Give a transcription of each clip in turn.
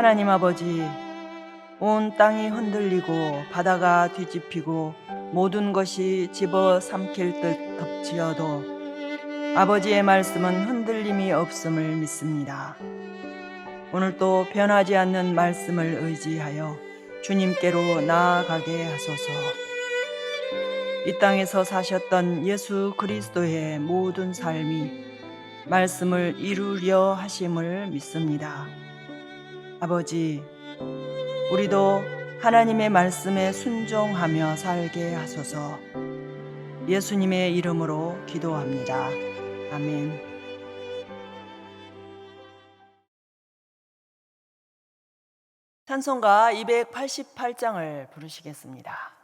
하나님 아버지, 온 땅이 흔들리고 바다가 뒤집히고 모든 것이 집어삼킬 듯 덮치어도 아버지의 말씀은 흔들림이 없음을 믿습니다. 오늘도 변하지 않는 말씀을 의지하여 주님께로 나아가게 하소서. 이 땅에서 사셨던 예수 그리스도의 모든 삶이 말씀을 이루려 하심을 믿습니다. 아버지, 우리도 하나님의 말씀에 순종하며 살게 하소서. 예수님의 이름으로 기도합니다. 아멘. 찬송가 288장을 부르시겠습니다.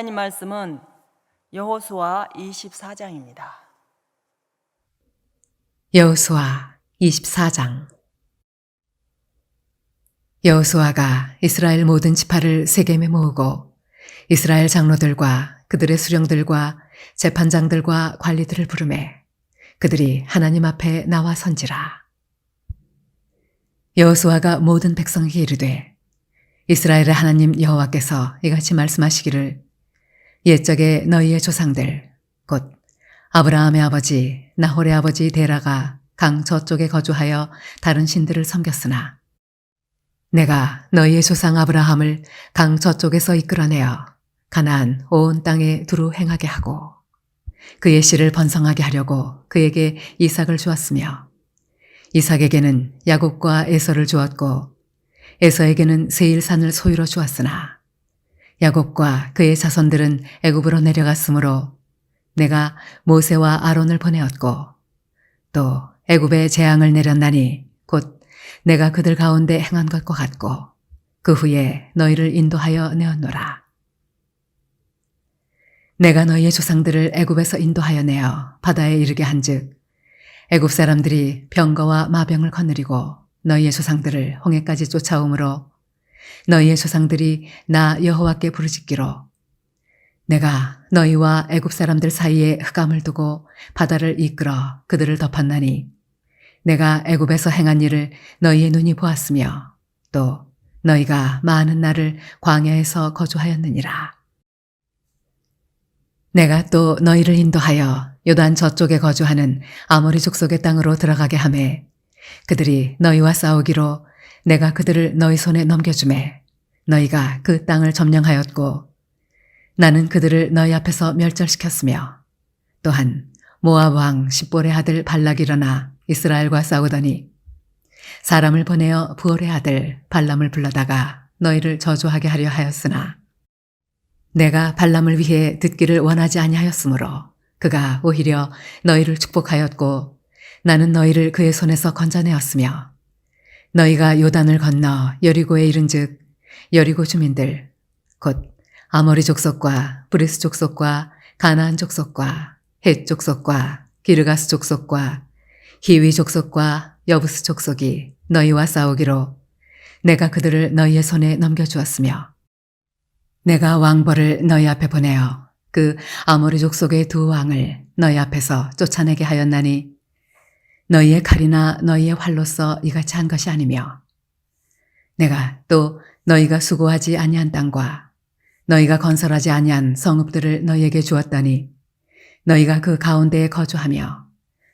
하나님 말씀은 여호수아 24장입니다. 여호수아 24장. 여호수아가 이스라엘 모든 지파를 세겜에 모으고 이스라엘 장로들과 그들의 수령들과 재판장들과 관리들을 부르매 그들이 하나님 앞에 나와 선지라. 여호수아가 모든 백성에게 이르되 이스라엘의 하나님 여호와께서 이같이 말씀하시기를 옛적에 너희의 조상들 곧 아브라함의 아버지 나홀의 아버지 데라가 강 저쪽에 거주하여 다른 신들을 섬겼으나 내가 너희의 조상 아브라함을 강 저쪽에서 이끌어내어 가나안 온 땅에 두루 행하게 하고 그의 씨를 번성하게 하려고 그에게 이삭을 주었으며 이삭에게는 야곱과 에서를 주었고 에서에게는 세일산을 소유로 주었으나 야곱과 그의 자손들은 애굽으로 내려갔으므로 내가 모세와 아론을 보내었고 또 애굽에 재앙을 내렸나니 곧 내가 그들 가운데 행한 것과 같고 그 후에 너희를 인도하여 내었노라. 내가 너희의 조상들을 애굽에서 인도하여 내어 바다에 이르게 한즉 애굽 사람들이 병거와 마병을 거느리고 너희의 조상들을 홍해까지 쫓아오므로 너희의 조상들이 나 여호와께 부르짖기로 내가 너희와 애굽 사람들 사이에 흑암을 두고 바다를 이끌어 그들을 덮었나니 내가 애굽에서 행한 일을 너희의 눈이 보았으며 또 너희가 많은 날을 광야에서 거주하였느니라. 내가 또 너희를 인도하여 요단 저쪽에 거주하는 아모리 족속의 땅으로 들어가게 하매 그들이 너희와 싸우기로 내가 그들을 너희 손에 넘겨주매 너희가 그 땅을 점령하였고 나는 그들을 너희 앞에서 멸절시켰으며 또한 모압 왕 십볼의 아들 발락이 일어나 이스라엘과 싸우더니 사람을 보내어 부올의 아들 발람을 불러다가 너희를 저주하게 하려 하였으나 내가 발람을 위해 듣기를 원하지 아니하였으므로 그가 오히려 너희를 축복하였고 나는 너희를 그의 손에서 건져내었으며 너희가 요단을 건너 여리고에 이른즉 여리고 주민들 곧 아모리 족속과 브리스 족속과 가나안 족속과 헷 족속과 기르가스 족속과 히위 족속과 여부스 족속이 너희와 싸우기로 내가 그들을 너희의 손에 넘겨주었으며 내가 왕벌을 너희 앞에 보내어 그 아모리 족속의 두 왕을 너희 앞에서 쫓아내게 하였나니 너희의 칼이나 너희의 활로서 이같이 한 것이 아니며 내가 또 너희가 수고하지 아니한 땅과 너희가 건설하지 아니한 성읍들을 너희에게 주었다니 너희가 그 가운데에 거주하며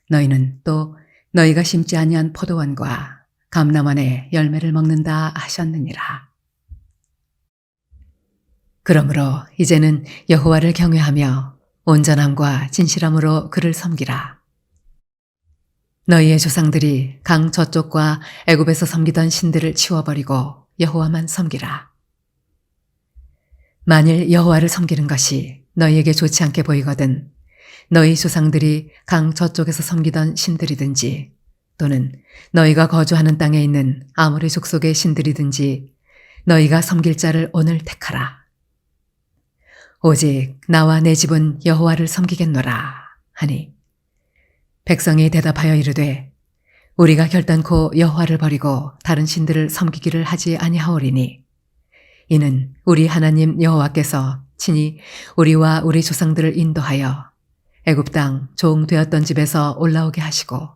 너희는 또 너희가 심지 아니한 포도원과 감람원의 열매를 먹는다 하셨느니라. 그러므로 이제는 여호와를 경외하며 온전함과 진실함으로 그를 섬기라. 너희의 조상들이 강 저쪽과 애굽에서 섬기던 신들을 치워버리고 여호와만 섬기라. 만일 여호와를 섬기는 것이 너희에게 좋지 않게 보이거든 너희 조상들이 강 저쪽에서 섬기던 신들이든지 또는 너희가 거주하는 땅에 있는 아모리 족속의 신들이든지 너희가 섬길 자를 오늘 택하라. 오직 나와 내 집은 여호와를 섬기겠노라 하니 백성이 대답하여 이르되 우리가 결단코 여호와를 버리고 다른 신들을 섬기기를 하지 아니하오리니 이는 우리 하나님 여호와께서 친히 우리와 우리 조상들을 인도하여 애굽 땅 종 되었던 집에서 올라오게 하시고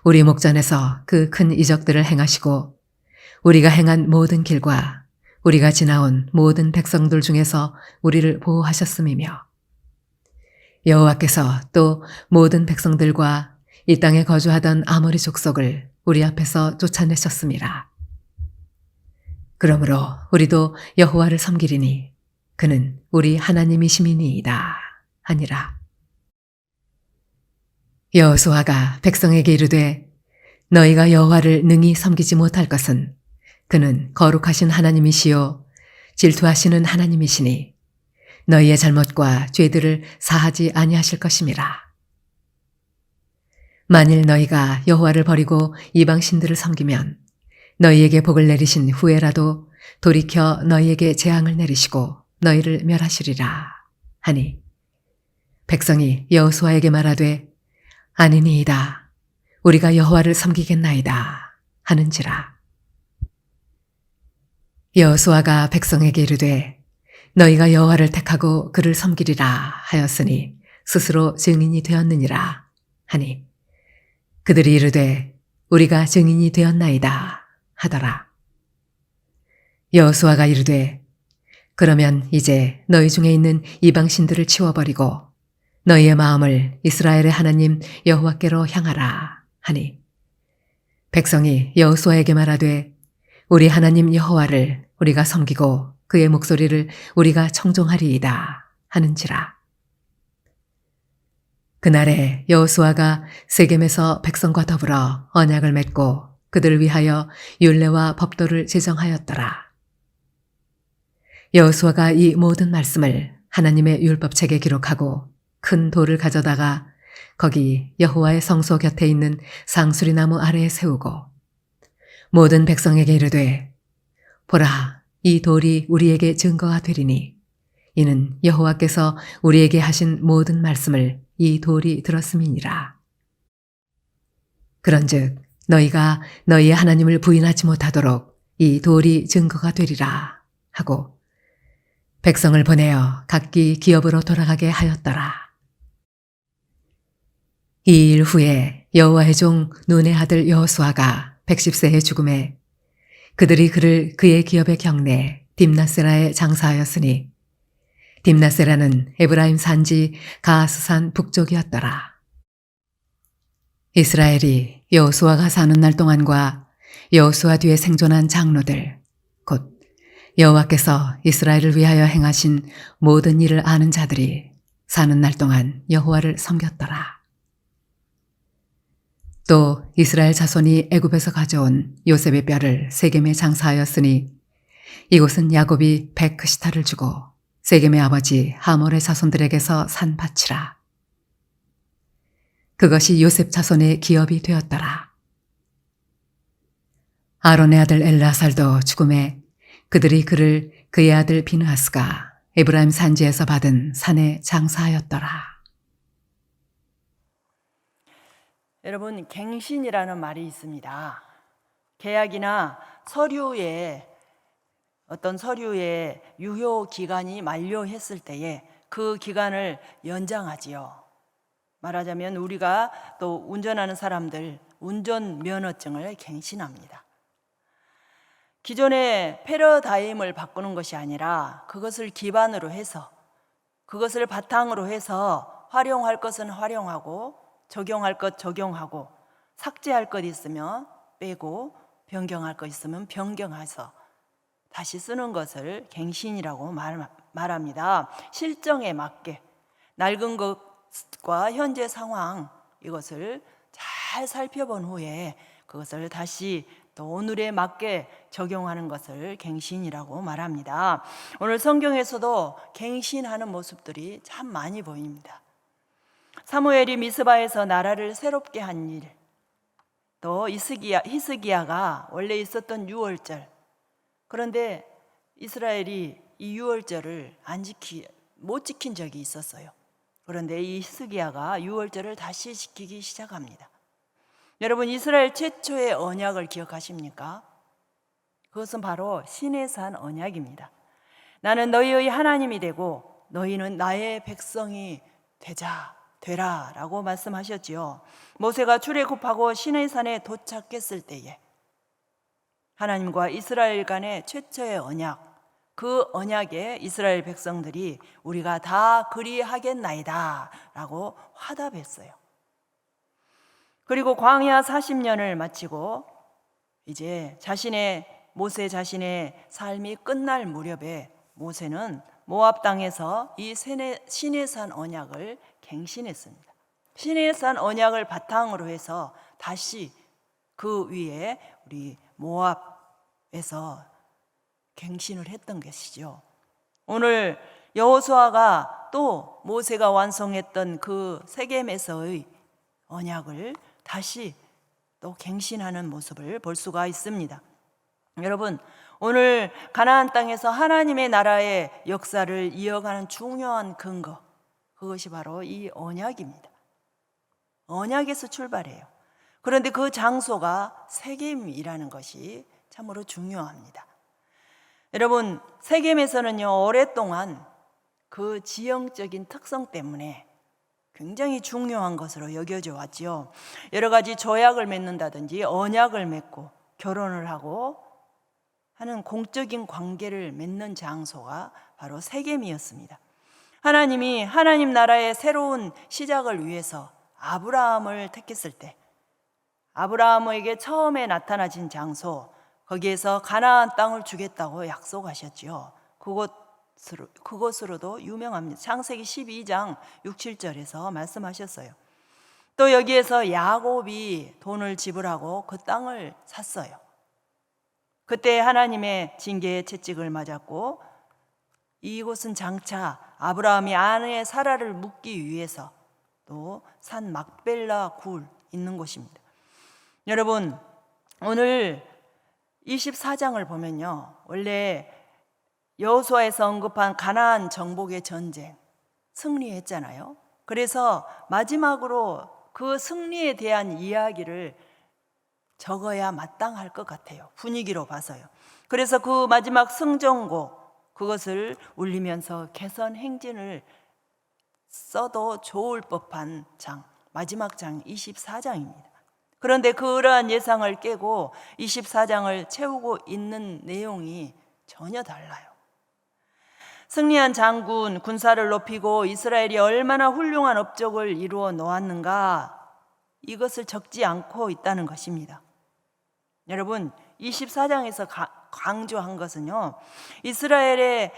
우리 목전에서 그 큰 이적들을 행하시고 우리가 행한 모든 길과 우리가 지나온 모든 백성들 중에서 우리를 보호하셨음이며 여호와께서 또 모든 백성들과 이 땅에 거주하던 아모리 족속을 우리 앞에서 쫓아내셨음이라. 그러므로 우리도 여호와를 섬기리니 그는 우리 하나님이심이니이다 하니라. 여호수아가 백성에게 이르되 너희가 여호와를 능히 섬기지 못할 것은 그는 거룩하신 하나님이시요 질투하시는 하나님이시니 너희의 잘못과 죄들을 사하지 아니하실 것임이라. 만일 너희가 여호와를 버리고 이방 신들을 섬기면 너희에게 복을 내리신 후에라도 돌이켜 너희에게 재앙을 내리시고 너희를 멸하시리라 하니 백성이 여호수아에게 말하되 아니니이다 우리가 여호와를 섬기겠나이다 하는지라. 여호수아가 백성에게 이르되 너희가 여호와를 택하고 그를 섬기리라 하였으니 스스로 증인이 되었느니라 하니 그들이 이르되 우리가 증인이 되었나이다 하더라. 여호수아가 이르되 그러면 이제 너희 중에 있는 이방 신들을 치워버리고 너희의 마음을 이스라엘의 하나님 여호와께로 향하라 하니 백성이 여호수아에게 말하되 우리 하나님 여호와를 우리가 섬기고 그의 목소리를 우리가 청종하리이다 하는지라. 그날에 여호수아가 세겜에서 백성과 더불어 언약을 맺고 그들을 위하여 율례와 법도를 제정하였더라. 여호수아가 이 모든 말씀을 하나님의 율법책에 기록하고 큰 돌을 가져다가 거기 여호와의 성소 곁에 있는 상수리나무 아래에 세우고 모든 백성에게 이르되 보라 이 돌이 우리에게 증거가 되리니 이는 여호와께서 우리에게 하신 모든 말씀을 이 돌이 들었음이니라. 그런즉 너희가 너희의 하나님을 부인하지 못하도록 이 돌이 증거가 되리라 하고 백성을 보내어 각기 기업으로 돌아가게 하였더라. 이 일 후에 여호와의 종 눈의 아들 여호수아가 110세의 죽음에 그들이 그를 그의 기업에 경내 딥나세라에 장사하였으니 딥나세라는 에브라임 산지 가하스산 북쪽이었더라. 이스라엘이 여호수아가 사는 날 동안과 여호수아 뒤에 생존한 장로들 곧 여호와께서 이스라엘을 위하여 행하신 모든 일을 아는 자들이 사는 날 동안 여호와를 섬겼더라. 또 이스라엘 자손이 애굽에서 가져온 요셉의 뼈를 세겜에 장사하였으니 이곳은 야곱이 백크시타를 주고 세겜의 아버지 하몰의 자손들에게서 산 밭이라. 그것이 요셉 자손의 기업이 되었더라. 아론의 아들 엘라살도 죽음에 그들이 그를 그의 아들 비느하스가 에브라임 산지에서 받은 산에 장사하였더라. 여러분, 갱신이라는 말이 있습니다. 계약이나 서류에 어떤 서류의 유효 기간이 만료했을 때에 그 기간을 연장하지요. 말하자면 우리가 또 운전하는 사람들 운전 면허증을 갱신합니다. 기존의 패러다임을 바꾸는 것이 아니라 그것을 기반으로 해서 그것을 바탕으로 해서 활용할 것은 활용하고 적용할 것 적용하고 삭제할 것 있으면 빼고 변경할 것 있으면 변경해서 다시 쓰는 것을 갱신이라고 말합니다. 실정에 맞게 낡은 것과 현재 상황 이것을 잘 살펴본 후에 그것을 다시 또 오늘에 맞게 적용하는 것을 갱신이라고 말합니다. 오늘 성경에서도 갱신하는 모습들이 참 많이 보입니다. 사무엘이 미스바에서 나라를 새롭게 한 일, 또 히스기야가 원래 있었던 유월절, 그런데 이스라엘이 이 유월절을 못 지킨 적이 있었어요. 그런데 이 히스기야가 유월절을 다시 지키기 시작합니다. 여러분, 이스라엘 최초의 언약을 기억하십니까? 그것은 바로 시내산 언약입니다. 나는 너희의 하나님이 되고 너희는 나의 백성이 되라 라고 말씀하셨지요. 모세가 출애굽하고 시내산에 도착했을 때에 하나님과 이스라엘 간의 최초의 언약, 그 언약에 이스라엘 백성들이 우리가 다 그리하겠나이다 라고 화답했어요. 그리고 광야 40년을 마치고 이제 모세 자신의 삶이 끝날 무렵에 모세는 모압 땅에서 이 시내산 언약을 갱신했습니다. 시내산 언약을 바탕으로 해서 다시 그 위에 우리 모압에서 갱신을 했던 것이죠. 오늘 여호수아가 또 모세가 완성했던 그 세겜에서의 언약을 다시 또 갱신하는 모습을 볼 수가 있습니다. 여러분, 오늘 가나안 땅에서 하나님의 나라의 역사를 이어가는 중요한 근거, 그것이 바로 이 언약입니다. 언약에서 출발해요. 그런데 그 장소가 세겜이라는 것이 참으로 중요합니다. 여러분, 세겜에서는요, 오랫동안 그 지형적인 특성 때문에 굉장히 중요한 것으로 여겨져 왔죠. 여러 가지 조약을 맺는다든지 언약을 맺고 결혼을 하고 하는 공적인 관계를 맺는 장소가 바로 세겜이었습니다. 하나님이 하나님 나라의 새로운 시작을 위해서 아브라함을 택했을 때 아브라함에게 처음에 나타나신 장소, 거기에서 가나안 땅을 주겠다고 약속하셨지요. 그것으로도 유명합니다. 창세기 12장 6, 7절에서 말씀하셨어요. 또 여기에서 야곱이 돈을 지불하고 그 땅을 샀어요. 그때 하나님의 징계의 채찍을 맞았고, 이곳은 장차 아브라함이 아내 사라를 묻기 위해서 또 산 막벨라 굴 있는 곳입니다. 여러분, 오늘 24장을 보면요, 원래 여호수아에서 언급한 가나안 정복의 전쟁 승리했잖아요. 그래서 마지막으로 그 승리에 대한 이야기를 적어야 마땅할 것 같아요. 분위기로 봐서요. 그래서 그 마지막 승전곡, 그것을 울리면서 개선 행진을 써도 좋을 법한 장, 마지막 장 24장입니다. 그런데 그러한 예상을 깨고 24장을 채우고 있는 내용이 전혀 달라요. 승리한 장군, 군사를 높이고 이스라엘이 얼마나 훌륭한 업적을 이루어 놓았는가, 이것을 적지 않고 있다는 것입니다. 여러분, 24장에서 강조한 것은요, 이스라엘의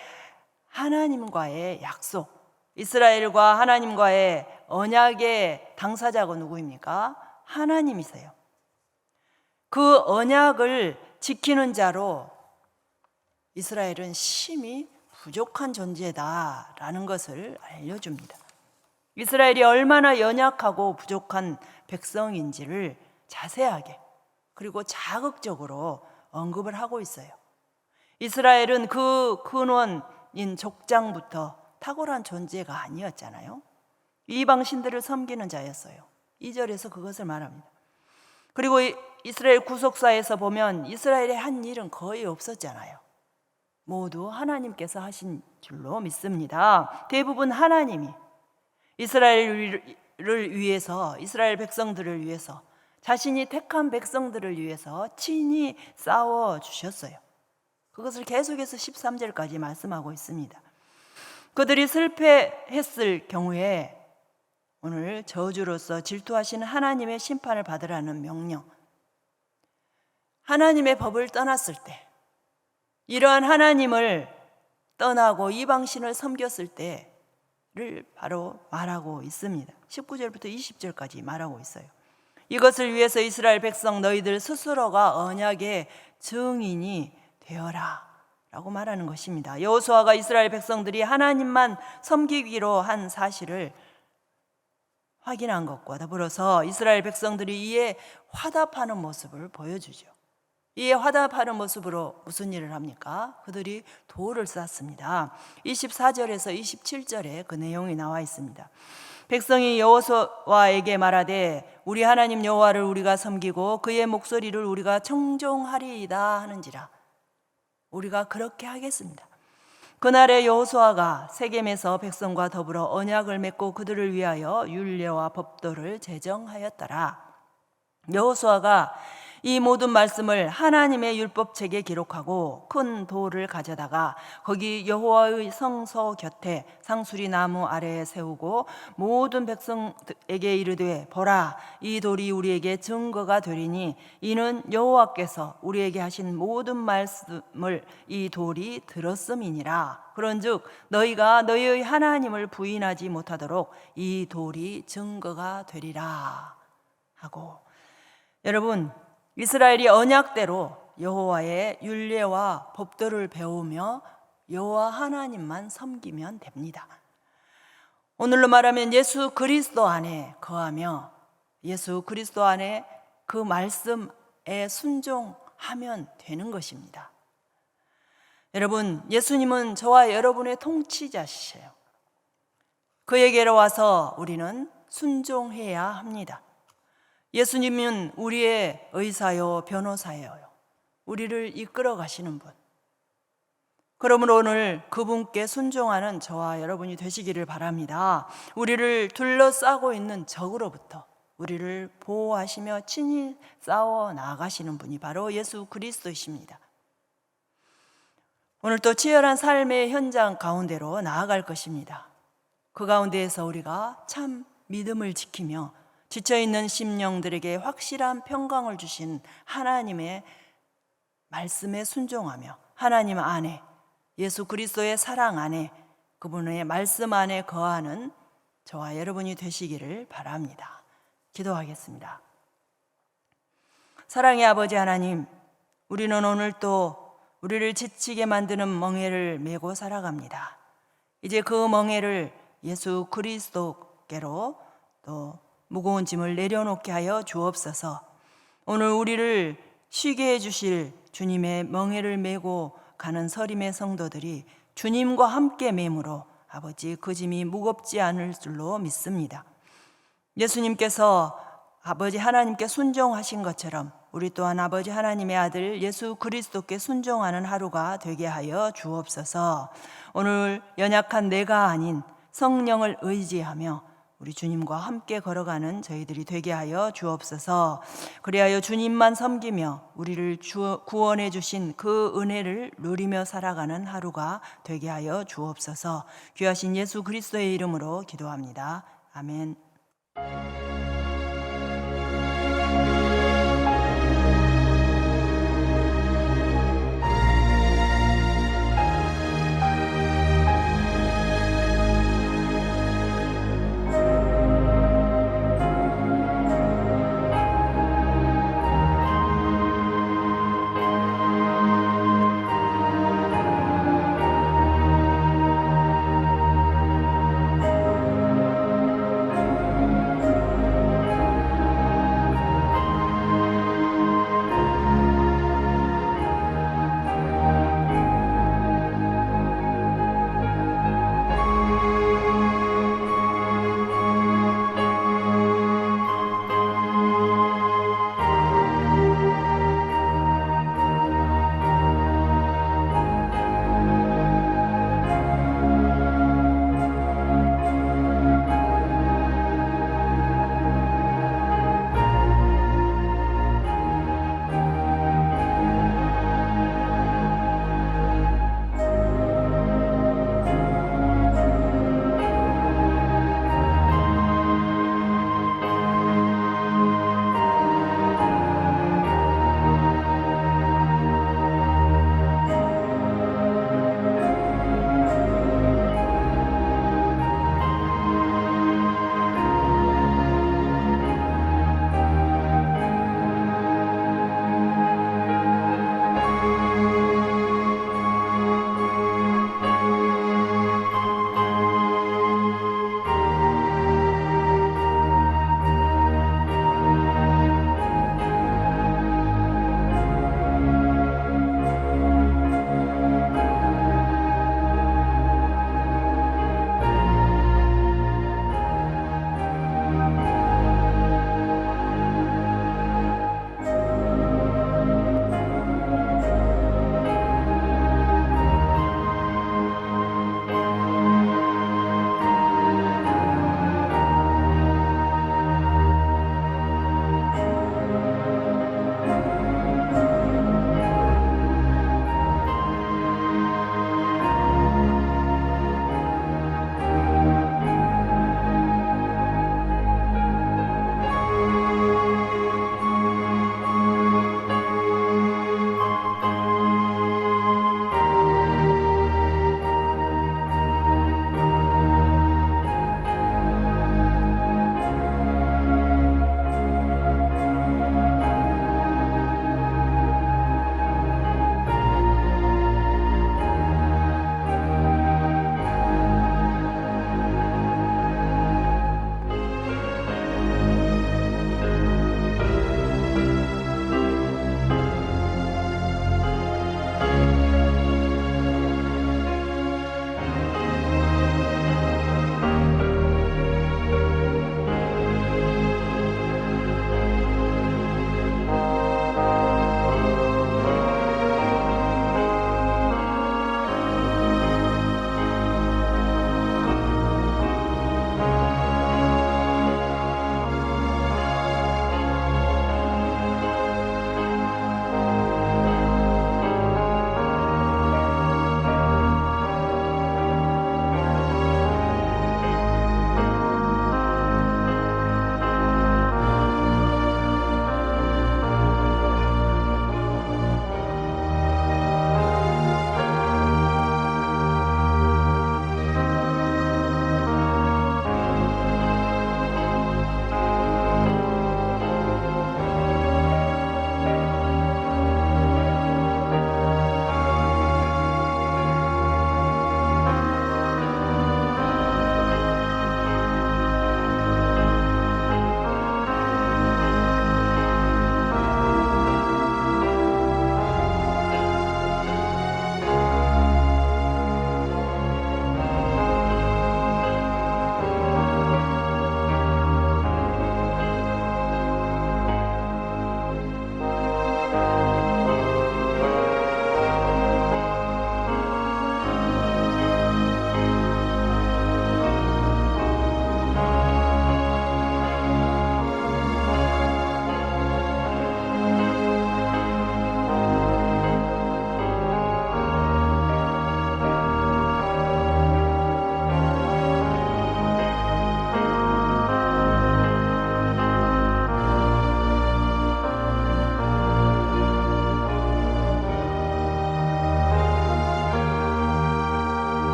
하나님과의 약속, 이스라엘과 하나님과의 언약의 당사자가 누구입니까? 하나님이세요. 그 언약을 지키는 자로 이스라엘은 심히 부족한 존재다라는 것을 알려줍니다. 이스라엘이 얼마나 연약하고 부족한 백성인지를 자세하게 그리고 자극적으로 언급을 하고 있어요. 이스라엘은 그 근원인 족장부터 탁월한 존재가 아니었잖아요. 이방 신들을 섬기는 자였어요. 2절에서 그것을 말합니다. 그리고 이스라엘 구속사에서 보면 이스라엘의 한 일은 거의 없었잖아요. 모두 하나님께서 하신 줄로 믿습니다. 대부분 하나님이 이스라엘을 위해서, 이스라엘 백성들을 위해서, 자신이 택한 백성들을 위해서 친히 싸워주셨어요. 그것을 계속해서 13절까지 말씀하고 있습니다. 그들이 실패했을 경우에 오늘 저주로서 질투하시는 하나님의 심판을 받으라는 명령, 하나님의 법을 떠났을 때, 이러한 하나님을 떠나고 이방신을 섬겼을 때를 바로 말하고 있습니다. 19절부터 20절까지 말하고 있어요. 이것을 위해서 이스라엘 백성 너희들 스스로가 언약의 증인이 되어라 라고 말하는 것입니다. 여호수아가 이스라엘 백성들이 하나님만 섬기기로 한 사실을 확인한 것과 더불어서 이스라엘 백성들이 이에 화답하는 모습을 보여주죠. 이에 화답하는 모습으로 무슨 일을 합니까? 그들이 돌을 쌓습니다. 24절에서 27절에 그 내용이 나와 있습니다. 백성이 여호수아에게 말하되 우리 하나님 여호와를 우리가 섬기고 그의 목소리를 우리가 청종하리이다 하는지라. 우리가 그렇게 하겠습니다. 그날에 여호수아가 세겜에서 백성과 더불어 언약을 맺고 그들을 위하여 율례와 법도를 제정하였더라. 여호수아가 이 모든 말씀을 하나님의 율법책에 기록하고 큰 돌을 가져다가 거기 여호와의 성소 곁에 상수리 나무 아래에 세우고 모든 백성에게 이르되 보라, 이 돌이 우리에게 증거가 되리니 이는 여호와께서 우리에게 하신 모든 말씀을 이 돌이 들었음이니라. 그런즉 너희가 너희의 하나님을 부인하지 못하도록 이 돌이 증거가 되리라 하고, 여러분, 이스라엘이 언약대로 여호와의 율례와 법도를 배우며 여호와 하나님만 섬기면 됩니다. 오늘로 말하면 예수 그리스도 안에 거하며 예수 그리스도 안에 그 말씀에 순종하면 되는 것입니다. 여러분, 예수님은 저와 여러분의 통치자시세요. 그에게로 와서 우리는 순종해야 합니다. 예수님은 우리의 의사요 변호사예요. 우리를 이끌어 가시는 분. 그러므로 오늘 그분께 순종하는 저와 여러분이 되시기를 바랍니다. 우리를 둘러싸고 있는 적으로부터 우리를 보호하시며 친히 싸워 나가시는 분이 바로 예수 그리스도이십니다. 오늘 또 치열한 삶의 현장 가운데로 나아갈 것입니다. 그 가운데에서 우리가 참 믿음을 지키며 지쳐있는 심령들에게 확실한 평강을 주신 하나님의 말씀에 순종하며 하나님 안에, 예수 그리스도의 사랑 안에, 그분의 말씀 안에 거하는 저와 여러분이 되시기를 바랍니다. 기도하겠습니다. 사랑의 아버지 하나님, 우리는 오늘 또 우리를 지치게 만드는 멍에를 메고 살아갑니다. 이제 그 멍에를 예수 그리스도께로 또 무거운 짐을 내려놓게 하여 주옵소서. 오늘 우리를 쉬게 해주실 주님의 멍에를 메고 가는 서림의 성도들이 주님과 함께 맴으로 아버지 그 짐이 무겁지 않을 줄로 믿습니다. 예수님께서 아버지 하나님께 순종하신 것처럼 우리 또한 아버지 하나님의 아들 예수 그리스도께 순종하는 하루가 되게 하여 주옵소서. 오늘 연약한 내가 아닌 성령을 의지하며 우리 주님과 함께 걸어가는 저희들이 되게 하여 주옵소서. 그리하여 주님만 섬기며 우리를 구원해 주신 그 은혜를 누리며 살아가는 하루가 되게 하여 주옵소서. 귀하신 예수 그리스도의 이름으로 기도합니다. 아멘.